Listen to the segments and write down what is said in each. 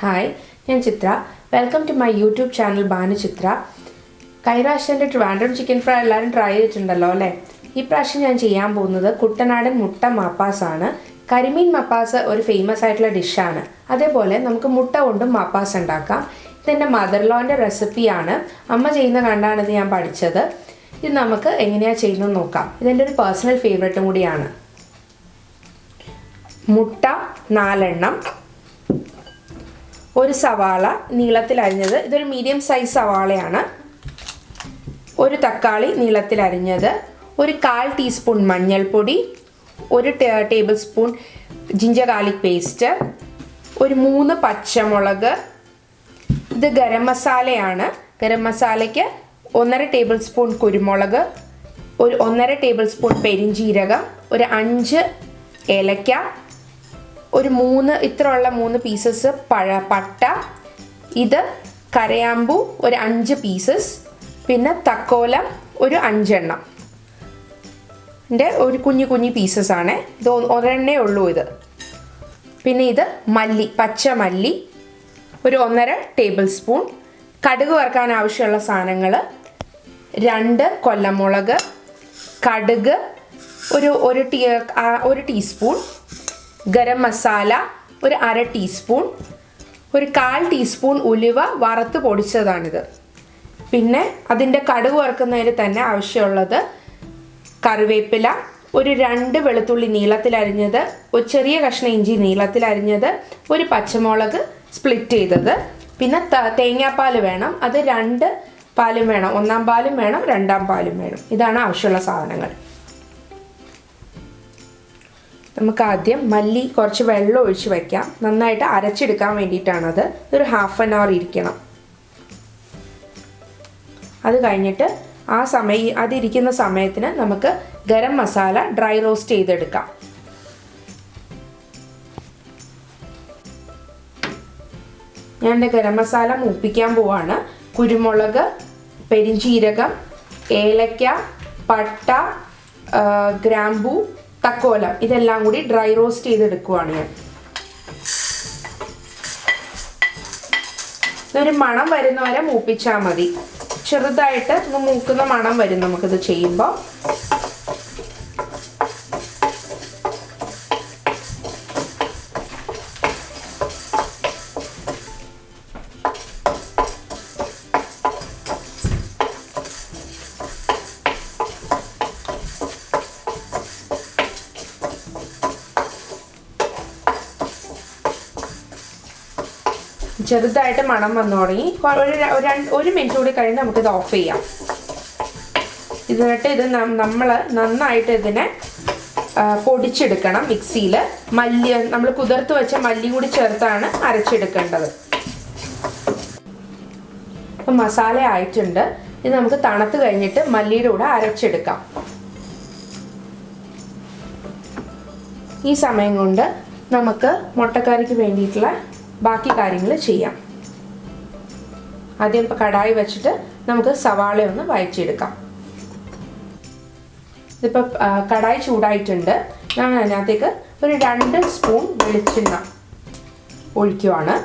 Hi, ഞാൻ Chithra. Welcome to my YouTube channel Banu Chithra. കൈറാശ്യൻ്റെ Trivandrum chicken fry എല്ലാവരും ട്രൈ ചെയ്തിട്ടുണ്ടല്ലോ അല്ലേ? ഈ പ്രാവശ്യം ഞാൻ ചെയ്യാൻ പോകുന്നത് കുട്ടനാടൻ മുട്ട മപ്പാസാണ്. കരിമീൻ മപ്പാസ് ഒരു ഫേമസ് ആയിട്ടുള്ള ഡിഷാണ്. അതേപോലെ നമുക്ക് മുട്ട കൊണ്ടും മപ്പാസ് ഉണ്ടാക്കാം. ഇതെൻ്റെ മദർലോൻ്റെ റെസിപ്പിയാണ്. അമ്മ ചെയ്യുന്ന കണ്ടാണ് ഇത് ഞാൻ പഠിച്ചത്. ഇത് നമുക്ക് എങ്ങനെയാണ് ചെയ്യുന്നത് നോക്കാം. ഇതെൻ്റെ ഒരു പേഴ്സണൽ ഫേവറേറ്റും കൂടിയാണ്. മുട്ട 4 എണ്ണം, ഒരു സവാള നീളത്തിൽ അരിഞ്ഞത്, ഇതൊരു മീഡിയം സൈസ് സവാളയാണ്, ഒരു തക്കാളി നീളത്തിൽ അരിഞ്ഞത്, ഒരു 1/4 ടീസ്പൂൺ മഞ്ഞൾപ്പൊടി, ഒരു table spoon ginger garlic paste, ഒരു 3 പച്ചമുളക്. ഇത് ഗരം മസാലയാണ്. ഗരം മസാലയ്ക്ക് 1.5 ടേബിൾ സ്പൂൺ കുരുമുളക്, ഒരു 1.5 ടേബിൾ സ്പൂൺ പെരിഞ്ജീരകം, ഒരു 5 ഏലക്ക, ഒരു 3 പീസസ് പട്ട, ഇത് കരയാമ്പൂ ഒരു 5 പീസസ്, പിന്നെ തക്കോലം ഒരു 5 എണ്ണം. ഒരു കുഞ്ഞു പീസസ് ആണ് ഇത്, ഒരെണ്ണേ ഉള്ളൂ ഇത്. പിന്നെ ഇത് മല്ലി, പച്ചമല്ലി ഒരു 1.5 ടേബിൾ സ്പൂൺ. കടുക് വറുക്കാൻ ആവശ്യമുള്ള സാധനങ്ങൾ: 2 കൊല്ലമുളക്, കടുക് ഒരു ടീസ്പൂൺ, ഗരം മസാല ഒരു 1/2 ടീസ്പൂൺ, ഒരു 1/4 ടീസ്പൂൺ ഉലുവ വറുത്ത് പൊടിച്ചതാണിത്. പിന്നെ അതിൻ്റെ കടുക് വറുക്കുന്നതിന് തന്നെ ആവശ്യമുള്ളത് കറിവേപ്പില, ഒരു 2 വെളുത്തുള്ളി നീളത്തിലരിഞ്ഞത്, ഒരു ചെറിയ കഷ്ണം ഇഞ്ചി നീളത്തിലരിഞ്ഞത്, ഒരു പച്ചമുളക് സ്പ്ലിറ്റ് ചെയ്തത്, പിന്നെ തേങ്ങാപ്പാൽ വേണം. അത് 2 പാലും വേണം, 1-ാം പാലും വേണം, 2-ാം പാലും വേണം. ഇതാണ് ആവശ്യമുള്ള സാധനങ്ങൾ. നമുക്ക് ആദ്യം മല്ലി കുറച്ച് വെള്ളം ഒഴിച്ച് വയ്ക്കാം. നന്നായിട്ട് അരച്ചെടുക്കാൻ വേണ്ടിയിട്ടാണത്. ഇതൊരു 1/2 hour ഇരിക്കണം. അത് കഴിഞ്ഞിട്ട് അതിരിക്കുന്ന സമയത്തിന് നമുക്ക് ഗരം മസാല ഡ്രൈ റോസ്റ്റ് ചെയ്തെടുക്കാം. ഞാൻ എൻ്റെ ഗരം മസാല മൂപ്പിക്കാൻ പോവാണ്. കുരുമുളക്, പെരിഞ്ജീരകം, ഏലക്ക, പട്ട, ഗ്രാമ്പൂ, തക്കോലം, ഇതെല്ലാം കൂടി ഡ്രൈ റോസ്റ്റ് ചെയ്തെടുക്കുവാണ് ഞാൻ. ഇതൊരു മണം വരുന്നവരെ മൂപ്പിച്ചാൽ മതി. ചെറുതായിട്ട് മൂക്കുന്ന മണം വരും നമുക്കിത് ചെയ്യുമ്പോൾ. ചെറുതായിട്ട് മണം വന്നു തുടങ്ങി. ഒരു മിനിറ്റ് കൂടി കഴിഞ്ഞ് നമുക്കിത് ഓഫ് ചെയ്യാം. എന്നിട്ട് ഇത് നമ്മൾ നന്നായിട്ട് ഇതിനെ പൊടിച്ചെടുക്കണം മിക്സിയിൽ. നമ്മൾ കുതിർത്ത് വെച്ച മല്ലി കൂടി ചേർത്താണ് അരച്ചെടുക്കേണ്ടത്. അപ്പം മസാല ആയിട്ടുണ്ട്. ഇത് നമുക്ക് തണുത്ത് കഴിഞ്ഞിട്ട് മല്ലിയുടെ കൂടെ അരച്ചെടുക്കാം. ഈ സമയം കൊണ്ട് നമുക്ക് മുട്ടക്കറിക്ക് വേണ്ടിയിട്ടുള്ള ബാക്കി കാര്യങ്ങൾ ചെയ്യാം. ആദ്യം കടായി വെച്ചിട്ട് നമുക്ക് സവാള ഒന്ന് വഴറ്റിയെടുക്കാം. ഇതിപ്പോൾ കടായി ചൂടായിട്ടുണ്ട്. ഞാൻ അതിനകത്തേക്ക് ഒരു 2 സ്പൂൺ വെളിച്ചെണ്ണ ഒഴിക്കുവാണ്.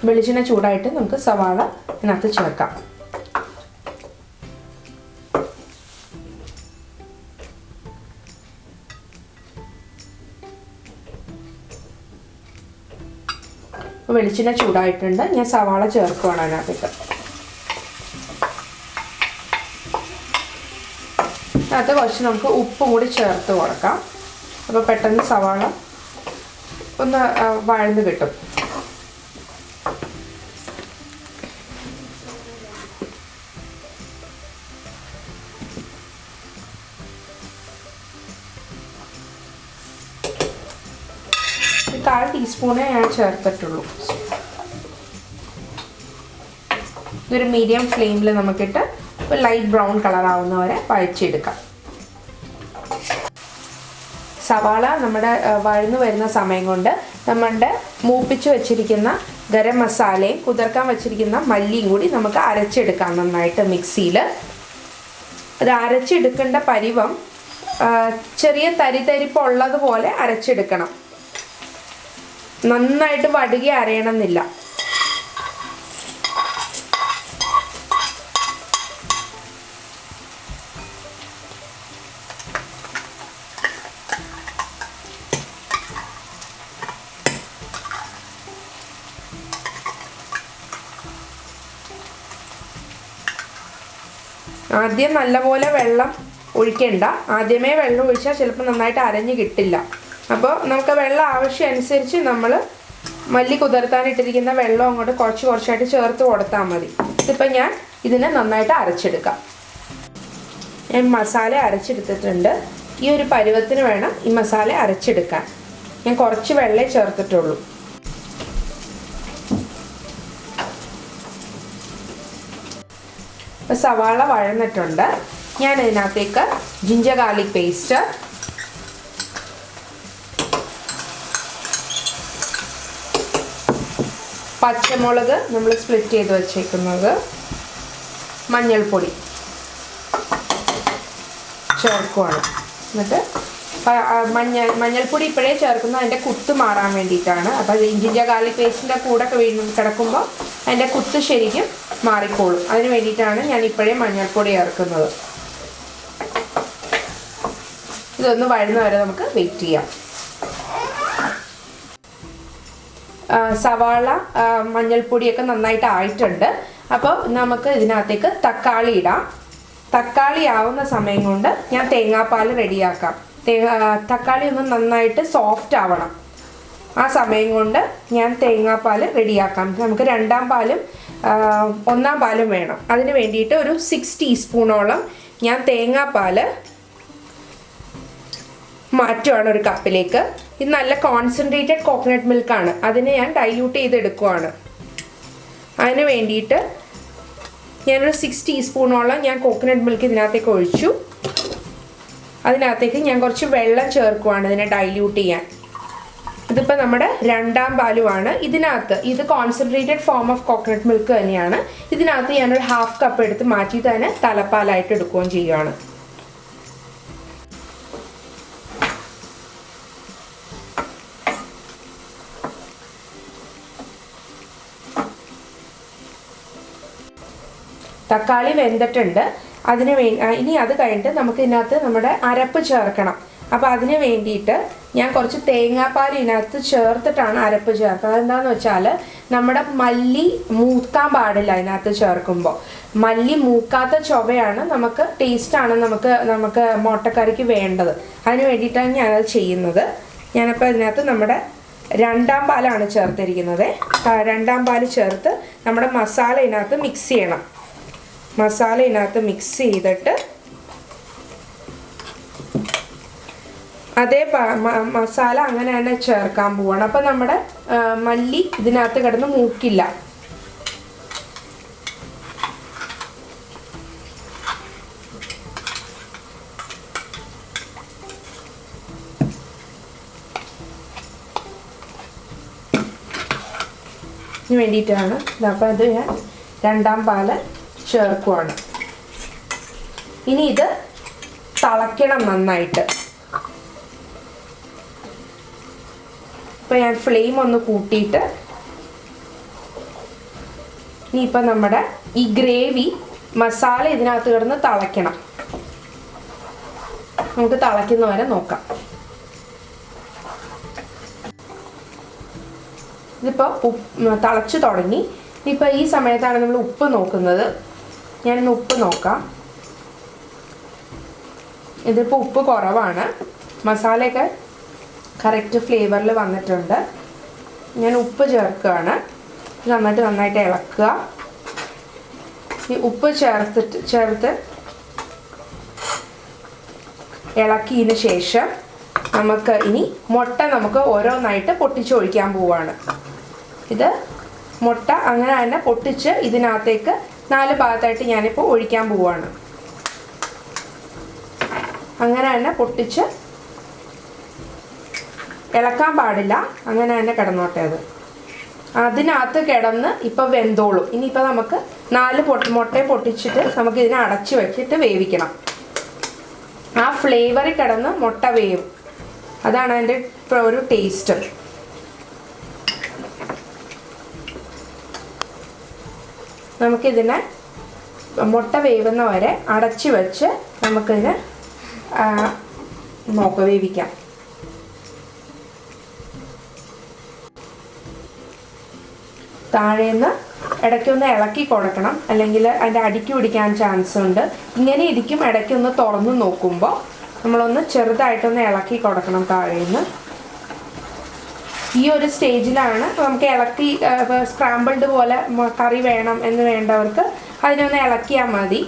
വെളിച്ചെണ്ണ ചൂടായിട്ട് നമുക്ക് സവാള ഇതിനകത്ത് ചേർക്കാം. വെളിച്ചെണ്ണ ചൂടായിട്ടുണ്ട്. ഞാൻ സവാള ചേർക്കുവാണ് അതിനകത്തേക്ക്. അതിനകത്ത് കുറച്ച് നമുക്ക് ഉപ്പും കൂടി ചേർത്ത് കൊടുക്കാം. അപ്പോൾ പെട്ടെന്ന് സവാള ഒന്ന് വഴന്ന് കിട്ടും. ഒരു 1/4 ടീസ്പൂണേ ഞാൻ ചേർത്തിട്ടുള്ളൂ. ഇതൊരു മീഡിയം ഫ്ലെയിമിൽ നമുക്കിട്ട് ലൈറ്റ് ബ്രൗൺ കളർ ആവുന്നവരെ വഴച്ചെടുക്കാം. സവാള നമ്മുടെ വഴന്നു വരുന്ന സമയം കൊണ്ട് നമ്മളുടെ മൂപ്പിച്ച് വെച്ചിരിക്കുന്ന ഗരം മസാലയും കുതിർക്കാൻ വെച്ചിരിക്കുന്ന മല്ലിയും കൂടി നമുക്ക് അരച്ചെടുക്കാം നന്നായിട്ട് മിക്സിയിൽ. അത് അരച്ചെടുക്കേണ്ട പരുവം ചെറിയ തരിപ്പുള്ളതുപോലെ അരച്ചെടുക്കണം. നന്നായിട്ട് വടുകി അരയണമെന്നില്ല. ആദ്യം നല്ലപോലെ വെള്ളം ഒഴിക്കണ്ട. ആദ്യമേ വെള്ളം ഒഴിച്ചാൽ ചിലപ്പോൾ നന്നായിട്ട് അരഞ്ഞ് കിട്ടില്ല. അപ്പോൾ നമുക്ക് വെള്ളം ആവശ്യം അനുസരിച്ച് നമ്മൾ മല്ലി കുതിർത്താനിട്ടിരിക്കുന്ന വെള്ളം അങ്ങോട്ട് കുറച്ചായിട്ട് ചേർത്ത് കൊടുത്താൽ മതി. ഇതിപ്പോൾ ഞാൻ ഇതിനെ നന്നായിട്ട് അരച്ചെടുക്കാം. ഞാൻ മസാല അരച്ചെടുത്തിട്ടുണ്ട്. ഈ ഒരു പരുവത്തിന് വേണം ഈ മസാല അരച്ചെടുക്കാൻ. ഞാൻ കുറച്ച് വെള്ളമേ ചേർത്തിട്ടുള്ളൂ. സവാള വഴന്നിട്ടുണ്ട്. ഞാൻ ഇതിനകത്തേക്ക് ജിഞ്ചർ ഗാർലിക് പേസ്റ്റ്, പച്ചമുളക് നമ്മൾ സ്പ്ലിറ്റ് ചെയ്ത് വെച്ചേക്കുന്നത്, മഞ്ഞൾപ്പൊടി ചേർക്കുവാണ്. എന്നിട്ട് മഞ്ഞൾപ്പൊടി ഇപ്പോഴേ ചേർക്കുന്നത് അതിൻ്റെ കുത്ത് മാറാൻ വേണ്ടിയിട്ടാണ്. അപ്പോൾ ജിഞ്ചർ ഗാർലിക് പേസ്റ്റിൻ്റെ കൂടെ കിടക്കുമ്പോൾ അതിൻ്റെ കുത്ത് ശരിക്കും മാറിക്കോളും. അതിന് വേണ്ടിയിട്ടാണ് ഞാൻ ഇപ്പോഴേ മഞ്ഞൾപ്പൊടി ചേർക്കുന്നത്. ഇതൊന്ന് വഴന്ന വരെ നമുക്ക് വെയിറ്റ് ചെയ്യാം. സവാള മഞ്ഞൾപ്പൊടിയൊക്കെ നന്നായിട്ട് ആയിട്ടുണ്ട്. അപ്പോൾ നമുക്ക് ഇതിനകത്തേക്ക് തക്കാളി ഇടാം. തക്കാളി ആവുന്ന സമയം കൊണ്ട് ഞാൻ തേങ്ങാപ്പാൽ റെഡിയാക്കാം. തക്കാളി ഒന്ന് നന്നായിട്ട് സോഫ്റ്റ് ആവണം. ആ സമയം കൊണ്ട് ഞാൻ തേങ്ങാപ്പാൽ റെഡിയാക്കാം. നമുക്ക് രണ്ടാം പാലും ഒന്നാം പാലും വേണം. അതിന് വേണ്ടിയിട്ട് ഒരു 6 ടീസ്പൂണോളം ഞാൻ തേങ്ങാപ്പാൽ മാറ്റുവാണ് ഒരു കപ്പിലേക്ക്. ഇത് നല്ല കോൺസെൻട്രേറ്റഡ് കോക്കനട്ട് മിൽക്കാണ്. അതിനെ ഞാൻ ഡൈല്യൂട്ട് ചെയ്തെടുക്കുവാണ്. അതിന് വേണ്ടിയിട്ട് ഞാനൊരു 6 ടീസ്പൂണോളം ഞാൻ കോക്കനട്ട് മിൽക്ക് ഇതിനകത്തേക്ക് ഒഴിച്ചു. അതിനകത്തേക്ക് ഞാൻ കുറച്ച് വെള്ളം ചേർക്കുവാണ് ഇതിനെ ഡൈല്യൂട്ട് ചെയ്യാൻ. ഇതിപ്പോൾ നമ്മുടെ രണ്ടാം പാലുമാണ്. ഇതിനകത്ത് ഇത് concentrated form of coconut milk തന്നെയാണ്. ഇതിനകത്ത് ഞാനൊരു 1/2 കപ്പ് എടുത്ത് മാറ്റിയിട്ട് തന്നെ തലപ്പാലായിട്ട് എടുക്കുകയും ചെയ്യുകയാണ്. തക്കാളി വെന്തിട്ടുണ്ട്. ഇനി അത് കഴിഞ്ഞിട്ട് നമുക്ക് ഇതിനകത്ത് നമ്മുടെ അരപ്പ് ചേർക്കണം. അപ്പോൾ അതിന് വേണ്ടിയിട്ട് ഞാൻ കുറച്ച് തേങ്ങാപ്പാൽ ഇതിനകത്ത് ചേർത്തിട്ടാണ് അരപ്പ് ചേർക്കുന്നത്. അതെന്താണെന്ന് വെച്ചാൽ നമ്മുടെ മല്ലി മൂക്കാൻ പാടില്ല. അതിനകത്ത് ചേർക്കുമ്പോൾ മല്ലി മൂക്കാത്ത ചൊവയാണ് നമുക്ക് ടേസ്റ്റാണ് നമുക്ക് മുട്ടക്കറിക്ക് വേണ്ടത്. അതിന് വേണ്ടിയിട്ടാണ് ഞാനത് ചെയ്യുന്നത്. ഞാനപ്പോൾ ഇതിനകത്ത് നമ്മുടെ രണ്ടാം പാലാണ് ചേർത്തിരിക്കുന്നത്. രണ്ടാം പാൽ ചേർത്ത് നമ്മുടെ മസാല ഇതിനകത്ത് മിക്സ് ചെയ്യണം. മസാല ഇതിനകത്ത് മിക്സ് ചെയ്തിട്ട് അതേ മസാല അങ്ങനെ തന്നെ ചേർക്കാൻ പോവാണ്. അപ്പം നമ്മുടെ മല്ലി ഇതിനകത്ത് കിടന്ന് മൂക്കില്ല. ഇതിന് വേണ്ടിയിട്ടാണ്. അപ്പം അത് ഞാൻ രണ്ടാം പാല് ചേർക്കുവാണ്. ഇനി ഇത് തിളയ്ക്കണം നന്നായിട്ട്. ഇപ്പോൾ ഞാൻ ഫ്ലെയിം ഒന്ന് കൂട്ടിയിട്ട് ഇനിയിപ്പോൾ നമ്മുടെ ഈ ഗ്രേവി മസാല ഇതിനകത്ത് കിടന്ന് തിളയ്ക്കണം. നമുക്ക് തിളയ്ക്കുന്ന വരെ നോക്കാം. ഇതിപ്പോൾ തിളച്ച് തുടങ്ങി. ഇപ്പോൾ ഈ സമയത്താണ് നമ്മൾ ഉപ്പ് നോക്കുന്നത്. ഞാനിന്ന് ഉപ്പ് നോക്കാം. ഇതിപ്പോൾ ഉപ്പ് കുറവാണ്. മസാലയൊക്കെ കറക്റ്റ് ഫ്ലേവറിൽ വന്നിട്ടുണ്ട്. ഞാൻ ഉപ്പ് ചേർക്കുകയാണ്. നന്നായിട്ട് ഇളക്കുക. ഈ ഉപ്പ് ചേർത്ത് ഇളക്കിയതിന് ശേഷം നമുക്ക് ഇനി മുട്ട നമുക്ക് ഓരോന്നായിട്ട് പൊട്ടിച്ചൊഴിക്കാൻ പോവുകയാണ്. ഇത് മുട്ട അങ്ങനെ തന്നെ പൊട്ടിച്ച് ഇതിനകത്തേക്ക് 4 ഭാഗത്തായിട്ട് ഞാനിപ്പോൾ ഒഴിക്കാൻ പോവുകയാണ്. അങ്ങനെ തന്നെ പൊട്ടിച്ച് ഇളക്കാൻ പാടില്ല, അങ്ങനെ തന്നെ കിടന്നോട്ടെ. അതിനകത്ത് കിടന്ന് ഇപ്പോൾ വെന്തോളും. ഇനിയിപ്പോൾ നമുക്ക് 4 മുട്ടയെ പൊട്ടിച്ചിട്ട് നമുക്ക് ഇതിനെ അടച്ച് വെച്ചിട്ട് വേവിക്കണം. ആ ഫ്ലേവറിൽ കിടന്ന് മുട്ട വേവും, അതാണ് അതിൻ്റെ ഒരു ടേസ്റ്റ്. നമുക്കിതിനെ മുട്ട വേവുന്ന വരെ അടച്ച് വെച്ച് നമുക്കിതിനെ വേവിക്കാം. താഴേന്ന് ഇടയ്ക്കൊന്ന് ഇളക്കി കൊടുക്കണം, അല്ലെങ്കിൽ അതിൻ്റെ അടിക്ക് പിടിക്കാൻ ചാൻസ് ഉണ്ട്. ഇങ്ങനെ ഇരിക്കും, ഇടയ്ക്കൊന്ന് തുറന്ന് നോക്കുമ്പോൾ നമ്മളൊന്ന് ചെറുതായിട്ടൊന്ന് ഇളക്കി കൊടുക്കണം താഴേന്ന്. ഈ ഒരു സ്റ്റേജിലാണ് നമുക്ക് ഇളക്കി സ്ക്രാമ്പിൾഡ് പോലെ കറി വേണം എന്ന് വേണ്ടവർക്ക് അതിനൊന്ന് ഇളക്കിയാൽ മതി.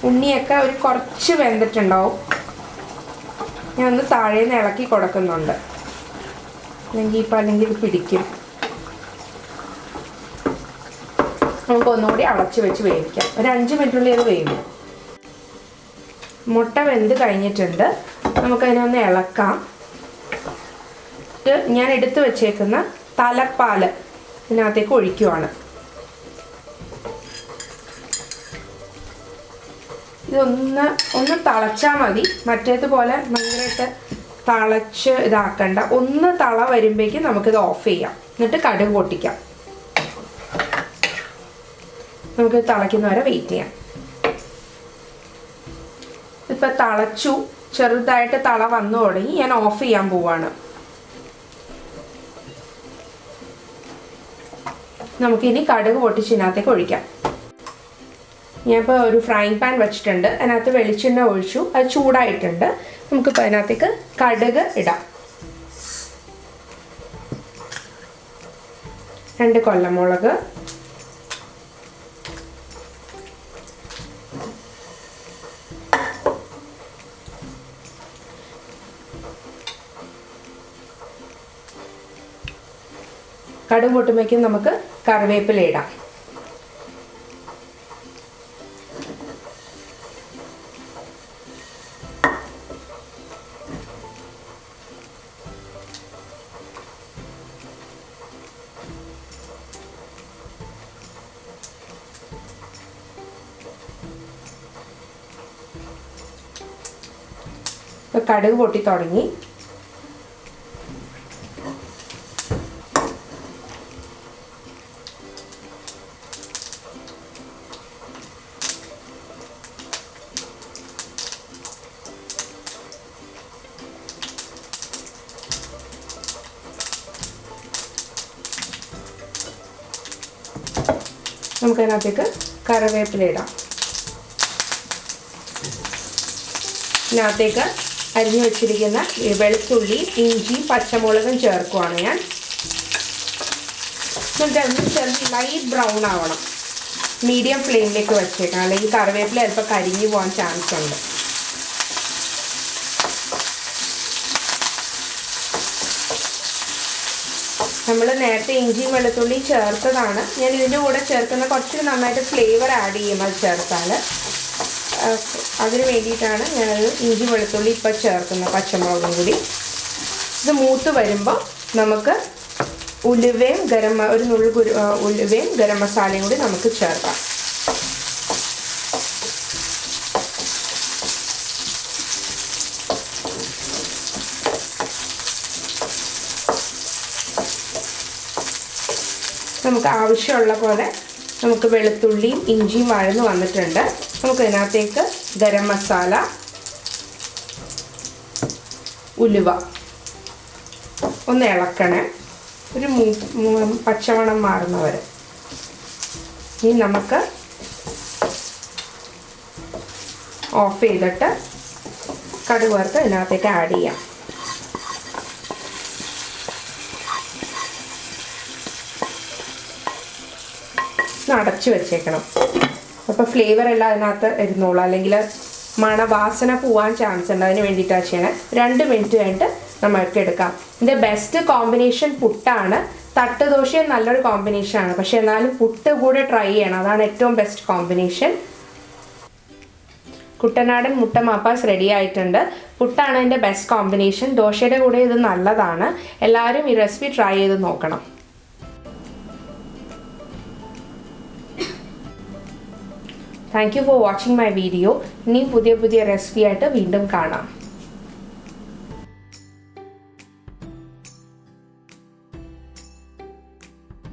ഉണ്ണിയൊക്കെ ഒരു കുറച്ച് വെന്തിട്ടുണ്ടാവും. ഞാനൊന്ന് താഴേന്ന് ഇളക്കി കൊടുക്കുന്നുണ്ട്, അല്ലെങ്കിൽ ഇത് പിടിക്കും. നമുക്ക് ഒന്നുകൂടി അടച്ച് വെച്ച് വേവിക്കാം. ഒരു 5 മിനിറ്റുള്ളിൽ അത് വേവും. മുട്ട വെന്ത് കഴിഞ്ഞിട്ടുണ്ട്, നമുക്കതിനൊന്ന് ഇളക്കാം. ഞാൻ എടുത്തു വെച്ചേക്കുന്ന തലപ്പാൽ ഇതിനകത്തേക്ക് ഒഴിക്കുവാണ്. ഇതൊന്ന് തിളച്ചാൽ മതി, മറ്റേതുപോലെ ഭയങ്കരമായിട്ട് തിളച്ച് ഇതാക്കണ്ട. ഒന്ന് തള വരുമ്പോഴേക്കും നമുക്കിത് ഓഫ് ചെയ്യാം, എന്നിട്ട് കടുക് പൊട്ടിക്കാം. നമുക്ക് തിളയ്ക്കുന്നവരെ വെയിറ്റ് ചെയ്യാം. ഇപ്പം തിളച്ചു, ചെറുതായിട്ട് തള വന്നു തുടങ്ങി. ഞാൻ ഓഫ് ചെയ്യാൻ പോവാണ്. നമുക്കിനി കടുക് പൊട്ടിച്ചതിനകത്തേക്ക് ഒഴിക്കാം. ഞാനിപ്പോൾ ഒരു ഫ്രൈങ് പാൻ വെച്ചിട്ടുണ്ട്, അതിനകത്ത് വെളിച്ചെണ്ണ ഒഴിച്ചു, അത് ചൂടായിട്ടുണ്ട്. നമുക്കിപ്പോൾ അതിനകത്തേക്ക് കടുക് ഇടാം. 2 കൊല്ലമുളക്, കടുക് പൊട്ടുമ്പോഴേക്കും നമുക്ക് കറിവേപ്പില ഇടാം. കടുക് പൊട്ടി തുടങ്ങി. നമുക്കതിനകത്തേക്ക് കറിവേപ്പില ഇടാം. ഇതിനകത്തേക്ക് അരിഞ്ഞു വെച്ചിരിക്കുന്ന വെളുത്തുള്ളി, ഇഞ്ചി, പച്ചമുളകും ചേർക്കുവാണ് ഞാൻ. എന്നിട്ട് ലൈറ്റ് ബ്രൗൺ ആവണം. മീഡിയം ഫ്ലെയിമിലേക്ക് വെച്ചേക്കണം, അല്ലെങ്കിൽ കറിവേപ്പില ചിലപ്പോൾ കരിഞ്ഞു പോകാൻ ചാൻസ് ഉണ്ട്. നമ്മൾ നേരത്തെ ഇഞ്ചിയും വെളുത്തുള്ളിയും ചേർത്തതാണ്. ഞാൻ ഇതിൻ്റെ കൂടെ ചേർക്കുന്ന കുറച്ച് നന്നായിട്ട് ഫ്ലേവർ ആഡ് ചെയ്യും അത് ചേർത്താൽ. അതിന് വേണ്ടിയിട്ടാണ് ഞാനത് ഇഞ്ചി വെളുത്തുള്ളി ഇപ്പോൾ ചേർക്കുന്നത്, പച്ചമുളകും കൂടി. ഇത് മൂത്ത് വരുമ്പോൾ നമുക്ക് ഉലുവയും ഒരു നുള്ളു ഉലുവയും ഗരം മസാലയും കൂടി നമുക്ക് ചേർക്കാം. നമുക്ക് ആവശ്യമുള്ള പോലെ നമുക്ക് വെളുത്തുള്ളിയും ഇഞ്ചിയും വഴന്ന് വന്നിട്ടുണ്ട്. നമുക്ക് ഇതിനകത്തേക്ക് ഗരം മസാല, ഉലുവ ഒന്ന് ഇളക്കണേ, ഒരു പച്ചമണം മാറുന്നവരെ. ഇനി നമുക്ക് ഓഫ് ചെയ്തിട്ട് കടുക് വറുത്ത് ഇതിനകത്തേക്ക് ആഡ് ചെയ്യാം. അടച്ചു വെച്ചേക്കണം. അപ്പോൾ ഫ്ലേവർ എല്ലാം അതിനകത്ത് ഇരുന്നോളൂ, അല്ലെങ്കിൽ മണവാസന പോവാൻ ചാൻസ് ഉണ്ട്. അതിന് വേണ്ടിയിട്ടാണ് ചെയ്യണേ. 2 മിനിറ്റ് കഴിഞ്ഞിട്ട് നമ്മൾക്ക് എടുക്കാം. ഇതിൻ്റെ ബെസ്റ്റ് കോമ്പിനേഷൻ പുട്ടാണ്. തട്ടുദോശയും നല്ലൊരു കോമ്പിനേഷനാണ്, പക്ഷെ എന്നാലും പുട്ട് കൂടെ ട്രൈ ചെയ്യണം, അതാണ് ഏറ്റവും ബെസ്റ്റ് കോമ്പിനേഷൻ. കുട്ടനാടൻ മുട്ട മാപ്പാസ് റെഡി ആയിട്ടുണ്ട്. പുട്ടാണ് ഇതിൻ്റെ ബെസ്റ്റ് കോമ്പിനേഷൻ. ദോശയുടെ കൂടെ ഇത് നല്ലതാണ്. എല്ലാവരും ഈ റെസിപ്പി ട്രൈ ചെയ്ത് നോക്കണം. Thank you for watching my video. ഇനിയും പുതിയ റെസിപ്പി ആയിട്ട് വീണ്ടും കാണാം.